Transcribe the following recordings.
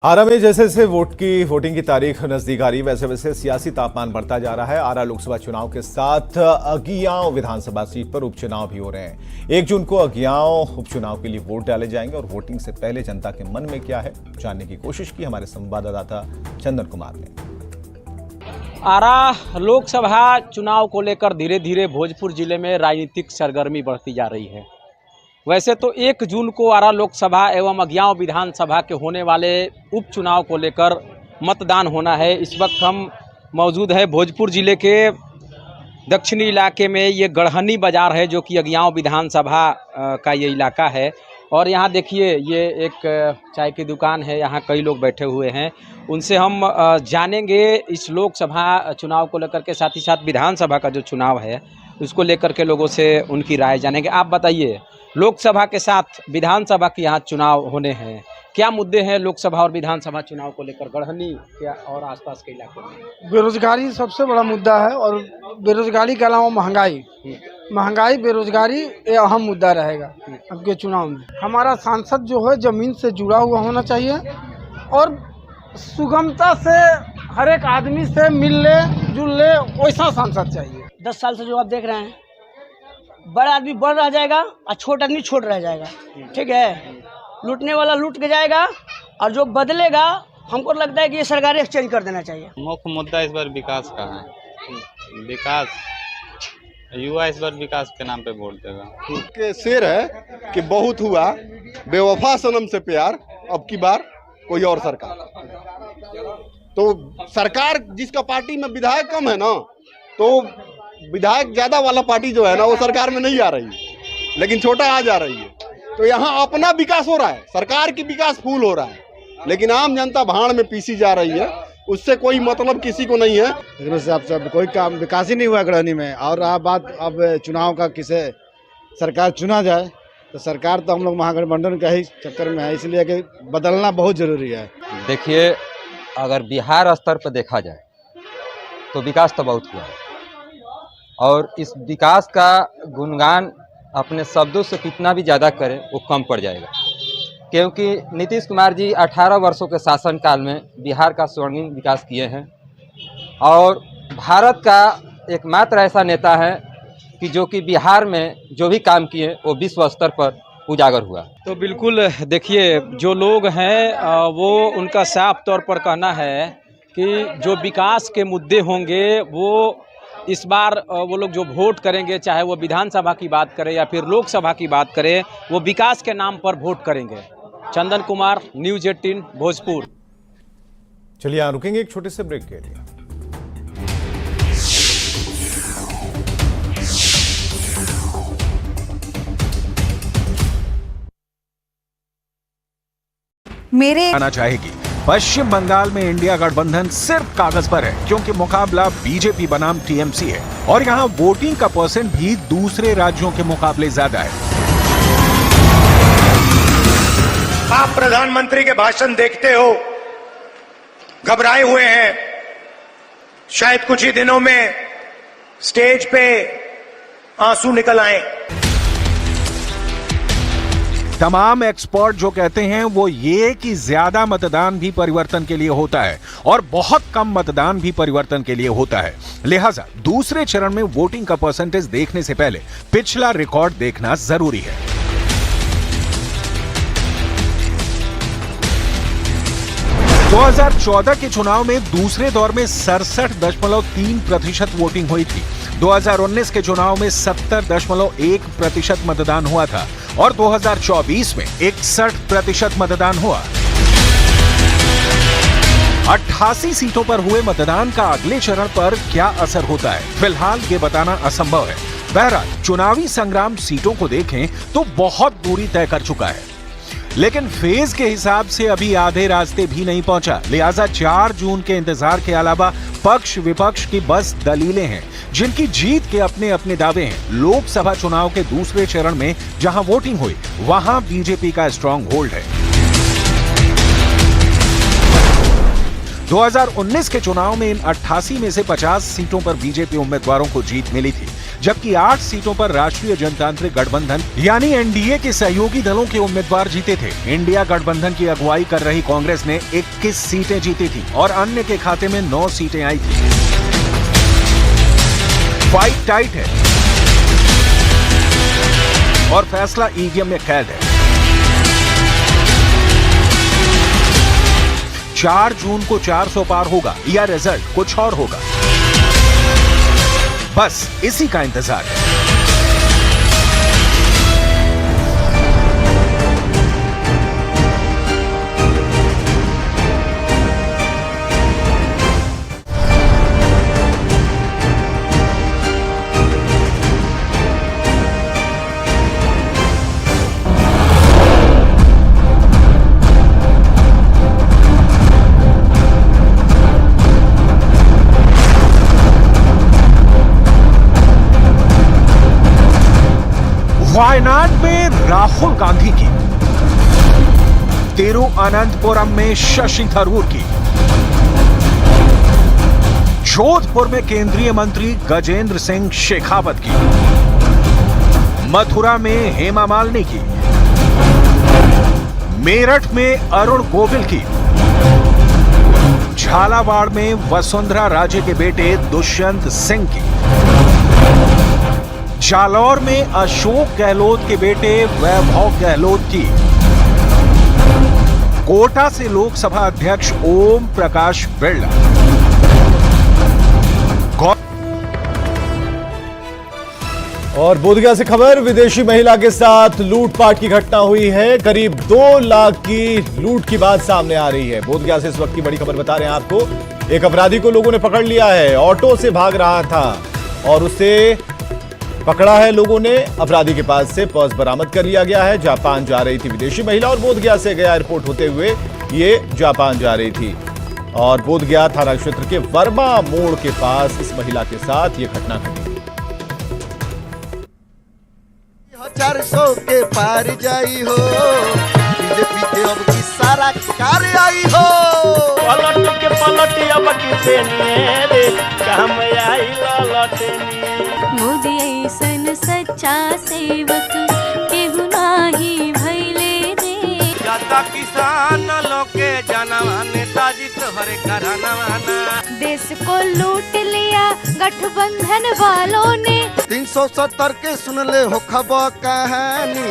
आरा में जैसे जैसे वोटिंग की तारीख नजदीक आ रही वैसे वैसे सियासी तापमान बढ़ता जा रहा है। आरा लोकसभा चुनाव के साथ अगियांव विधानसभा सीट पर उपचुनाव भी हो रहे हैं। 1 जून को अगियांव उपचुनाव के लिए वोट डाले जाएंगे और वोटिंग से पहले जनता के मन में क्या है जानने की कोशिश की हमारे संवाददाता चंदन कुमार ने। आरा लोकसभा चुनाव को लेकर धीरे धीरे भोजपुर जिले में राजनीतिक सरगर्मी बढ़ती जा रही है। वैसे तो 1 जून को आरा लोकसभा एवं अगियांव विधानसभा के होने वाले उपचुनाव को लेकर मतदान होना है। इस वक्त हम मौजूद है भोजपुर जिले के दक्षिणी इलाके में। ये गढ़हनी बाज़ार है जो कि अगियांव विधानसभा का ये इलाका है। और यहाँ देखिए ये एक चाय की दुकान है, यहाँ कई लोग बैठे हुए हैं। उनसे हम जानेंगे इस लोकसभा चुनाव को लेकर के, साथ ही साथ विधानसभा का जो चुनाव है उसको लेकर के लोगों से उनकी राय जानेंगे। आप बताइए, लोकसभा के साथ विधानसभा के यहाँ चुनाव होने हैं, क्या मुद्दे हैं लोकसभा और विधानसभा चुनाव को लेकर गढ़हनी क्या और आसपास के इलाकों में? बेरोजगारी सबसे बड़ा मुद्दा है और बेरोजगारी के अलावा महंगाई बेरोजगारी ये अहम मुद्दा रहेगा अब के चुनाव में। हमारा सांसद जो है जमीन से जुड़ा हुआ होना चाहिए और सुगमता से हर एक आदमी से मिल ले जुल ले वैसा सांसद चाहिए। 10 साल से जो आप देख रहे हैं, बड़ा आदमी बड़ रह जाएगा और छोटा आदमी छोट रह जाएगा। ठीक है, लूटने वाला लूट के जाएगा और जो बदलेगा, हमको लगता है कि ये सरकार एक्सचेंज कर देना चाहिए। मुख्य मुद्दा इस बार विकास का है। विकास, युवा इस बार विकास के नाम पे वोट देगा। के शेर है कि बहुत हुआ बेवफा सनम से प्यार, अब की बार कोई और सरकार। तो सरकार जिसका पार्टी में विधायक कम है ना, तो विधायक ज्यादा वाला पार्टी जो है ना वो सरकार में नहीं आ रही है, लेकिन छोटा आ जा रही है। तो यहाँ अपना विकास हो रहा है, सरकार की विकास फूल हो रहा है, लेकिन आम जनता भाड़ में पीसी जा रही है। उससे कोई मतलब किसी को नहीं है। लेकिन उससे अब कोई काम विकास ही नहीं हुआ गढ़हनी में। और बात अब चुनाव का, किसे सरकार चुना जाए तो सरकार तो हम लोग महागठबंधन का ही चक्कर में है, इसलिए कि बदलना बहुत जरूरी है। देखिए, अगर बिहार स्तर पर देखा जाए तो विकास तो बहुत हुआ है और इस विकास का गुणगान अपने शब्दों से कितना भी ज़्यादा करें वो कम पड़ जाएगा, क्योंकि नीतीश कुमार जी 18 वर्षों के शासनकाल में बिहार का स्वर्णिम विकास किए हैं और भारत का एकमात्र ऐसा नेता है कि जो कि बिहार में जो भी काम किए वो विश्व स्तर पर उजागर हुआ। तो बिल्कुल देखिए, जो लोग हैं वो उनका साफ तौर पर कहना है कि जो विकास के मुद्दे होंगे वो इस बार वो लोग जो वोट करेंगे, चाहे वो विधानसभा की बात करें या फिर लोकसभा की बात करें, वो विकास के नाम पर वोट करेंगे। चंदन कुमार, न्यूज़ 18 भोजपुर। चलिए यहाँ रुकेंगे एक छोटे से ब्रेक के लिए। मेरे आना चाहेगी। पश्चिम बंगाल में इंडिया गठबंधन सिर्फ कागज पर है, क्योंकि मुकाबला बीजेपी बनाम टीएमसी है और यहाँ वोटिंग का परसेंट भी दूसरे राज्यों के मुकाबले ज्यादा है। आप प्रधानमंत्री के भाषण देखते हो, घबराए हुए हैं। शायद कुछ ही दिनों में स्टेज पे आंसू निकल आए। तमाम एक्सपर्ट जो कहते हैं वो ये कि ज्यादा मतदान भी परिवर्तन के लिए होता है और बहुत कम मतदान भी परिवर्तन के लिए होता है। लिहाजा दूसरे चरण में वोटिंग का परसेंटेज देखने से पहले पिछला रिकॉर्ड देखना जरूरी है। तो 2014 के चुनाव में दूसरे दौर में 67.3% वोटिंग हुई थी। 2019 के चुनाव में 70.1% मतदान हुआ था और 2024 में 61% मतदान हुआ। 88 सीटों पर हुए मतदान का अगले चरण पर क्या असर होता है, फिलहाल ये बताना असंभव है। बहरहाल चुनावी संग्राम सीटों को देखें तो बहुत दूरी तय कर चुका है, लेकिन फेज के हिसाब से अभी आधे रास्ते भी नहीं पहुंचा। लिहाजा 4 जून के इंतजार के अलावा पक्ष विपक्ष की बस दलीलें हैं, जिनकी जीत के अपने अपने दावे हैं। लोकसभा चुनाव के दूसरे चरण में जहां वोटिंग हुई वहां बीजेपी का स्ट्रांग होल्ड है। 2019 के चुनाव में इन 88 में से 50 सीटों पर बीजेपी उम्मीदवारों को जीत मिली थी, जबकि 8 सीटों पर राष्ट्रीय जनतांत्रिक गठबंधन यानी एनडीए के सहयोगी दलों के उम्मीदवार जीते थे। इंडिया गठबंधन की अगुवाई कर रही कांग्रेस ने 21 सीटें जीती थी और अन्य के खाते में 9 सीटें आई थी। फाइट टाइट है और फैसला ईवीएम में कैद है। 4 जून को 400 पार होगा या रिजल्ट कुछ और होगा, बस इसी का इंतजार है। वायनाड में राहुल गांधी की, तिरुअनंतपुरम में शशि थरूर की, जोधपुर में केंद्रीय मंत्री गजेंद्र सिंह शेखावत की, मथुरा में हेमा मालिनी की, मेरठ में अरुण गोविल की, झालावाड़ में वसुंधरा राजे के बेटे दुष्यंत सिंह की, जालौर में अशोक गहलोत के बेटे वैभव गहलोत की, कोटा से लोकसभा अध्यक्ष ओम प्रकाश बिरला, और बोधगया से खबर, विदेशी महिला के साथ लूटपाट की घटना हुई है। करीब 2 लाख की लूट की बात सामने आ रही है। बोधगया से इस वक्त की बड़ी खबर बता रहे हैं आपको। एक अपराधी को लोगों ने पकड़ लिया है, ऑटो से भाग रहा था और उसे पकड़ा है लोगों ने। अपराधी के पास से पर्स बरामद कर लिया गया है। जापान जा रही थी विदेशी महिला और बोधगया से गया एयरपोर्ट होते हुए ये जापान जा रही थी। और बोधगया थाना क्षेत्र के वर्मा मोड़ के पास इस महिला के साथ ये घटना घटी। 400 के पार जाई हो, बीजेपी के अब की सारा कार आई हो, पलट के पलट अब की सेने रे काम आई ललटनी। मोदी ऐसन सच्चा सेवक केहू नाही भइले रे। जाता किसान लोग के जनवा नेताजी तोहरे घराना। देश को लूट लिया गठबंधन वालों ने। 370 के सुन ले हो खबर कहानी,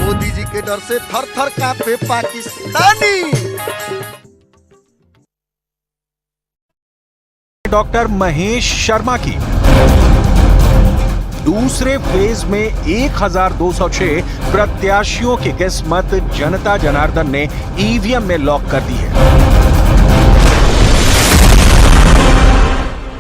मोदी जी के डर से थर थर कांपे पाकिस्तानी। डॉक्टर महेश शर्मा की दूसरे फेज में 1206 प्रत्याशियों की किस्मत जनता जनार्दन ने ईवीएम में लॉक कर दी है।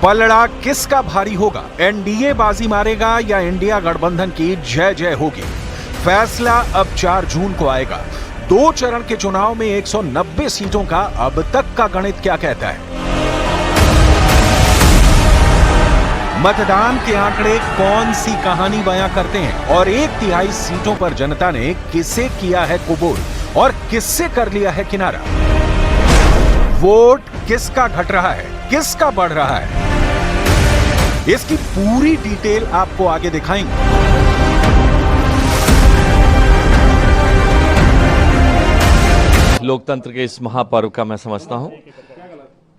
पलड़ा किसका भारी होगा? एनडीए बाजी मारेगा या इंडिया गठबंधन की जय जय होगी? फैसला अब 4 जून को आएगा। 2 चरण के चुनाव में 190 सीटों का अब तक का गणित क्या कहता है? मतदान के आंकड़े कौन सी कहानी बयां करते हैं और 1/3 सीटों पर जनता ने किसे किया है कबूल और किससे कर लिया है किनारा? वोट किसका घट रहा है, किसका बढ़ रहा है? इसकी पूरी डिटेल आपको आगे दिखाएंगे। लोकतंत्र के इस महापर्व का मैं समझता हूं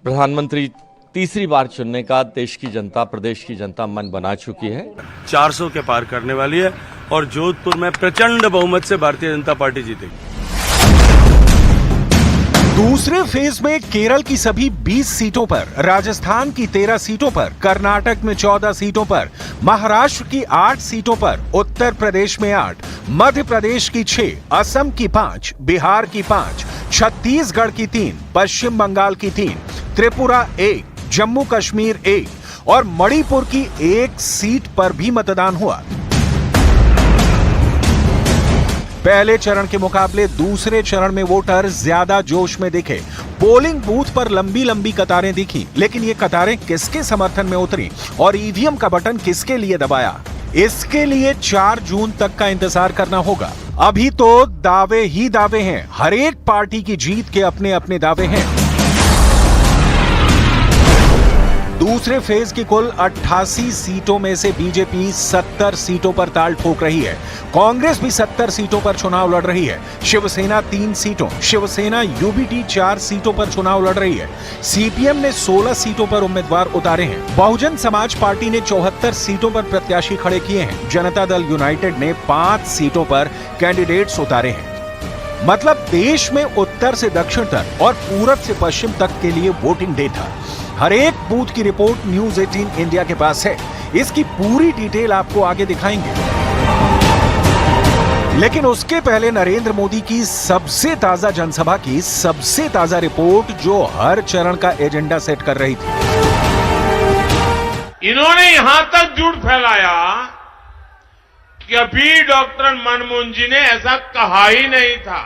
प्रधानमंत्री तीसरी बार चुनने का देश की जनता, प्रदेश की जनता मन बना चुकी है। 400 के पार करने वाली है और जोधपुर में प्रचंड बहुमत से भारतीय जनता पार्टी जीतेगी। दूसरे फेज में केरल की सभी 20 सीटों पर, राजस्थान की 13 सीटों पर, कर्नाटक में 14 सीटों पर, महाराष्ट्र की 8 सीटों पर, उत्तर प्रदेश में 8, मध्य प्रदेश की 6, असम की 5, बिहार की 5, छत्तीसगढ़ की 3, पश्चिम बंगाल की 3, त्रिपुरा 1, जम्मू कश्मीर 1 और मणिपुर की 1 सीट पर भी मतदान हुआ। पहले चरण के मुकाबले दूसरे चरण में वोटर ज्यादा जोश में दिखे। पोलिंग बूथ पर लंबी लंबी कतारें दिखी, लेकिन ये कतारें किसके समर्थन में उतरी और ईवीएम का बटन किसके लिए दबाया? इसके लिए 4 जून तक का इंतजार करना होगा। अभी तो दावे ही दावे हैं, हर एक पार्टी की जीत के अपने अपने दावे हैं। दूसरे फेज की कुल 88 सीटों में से बीजेपी 70 सीटों पर ताल ठोक रही है। कांग्रेस भी 70 सीटों पर चुनाव लड़ रही है। शिवसेना 3 सीटों, शिवसेना यूबीटी 4 सीटों पर चुनाव लड़ रही है। सीपीएम ने 16 सीटों पर उम्मीदवार उतारे हैं। बहुजन समाज पार्टी ने 74 सीटों पर प्रत्याशी खड़े किए हैं। जनता दल यूनाइटेड ने 5 सीटों पर कैंडिडेट्स उतारे हैं। मतलब देश में उत्तर से दक्षिण तक और पूरब से पश्चिम तक के लिए वोटिंग डेटा, हर एक बूथ की रिपोर्ट न्यूज 18 इंडिया के पास है। इसकी पूरी डिटेल आपको आगे दिखाएंगे, लेकिन उसके पहले नरेंद्र मोदी की सबसे ताजा जनसभा की सबसे ताजा रिपोर्ट, जो हर चरण का एजेंडा सेट कर रही थी। इन्होंने यहां तक झूठ फैलाया कि अभी डॉक्टर मनमोहन जी ने ऐसा कहा ही नहीं था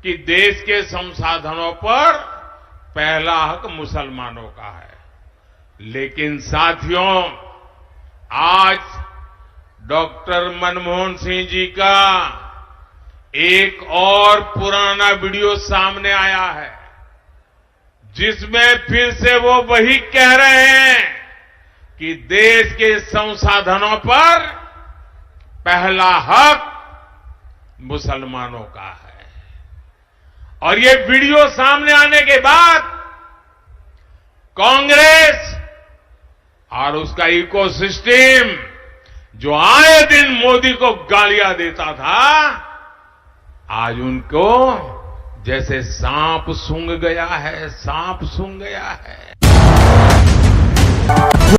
कि देश के संसाधनों पर पहला हक मुसलमानों का है। लेकिन साथियों, आज डॉक्टर मनमोहन सिंह जी का एक और पुराना वीडियो सामने आया है, जिसमें फिर से वो वही कह रहे हैं कि देश के संसाधनों पर पहला हक मुसलमानों का है। और ये वीडियो सामने आने के बाद कांग्रेस और उसका इकोसिस्टम, जो आए दिन मोदी को गालियां देता था, आज उनको जैसे सांप सूंघ गया है, सांप सूंघ गया है।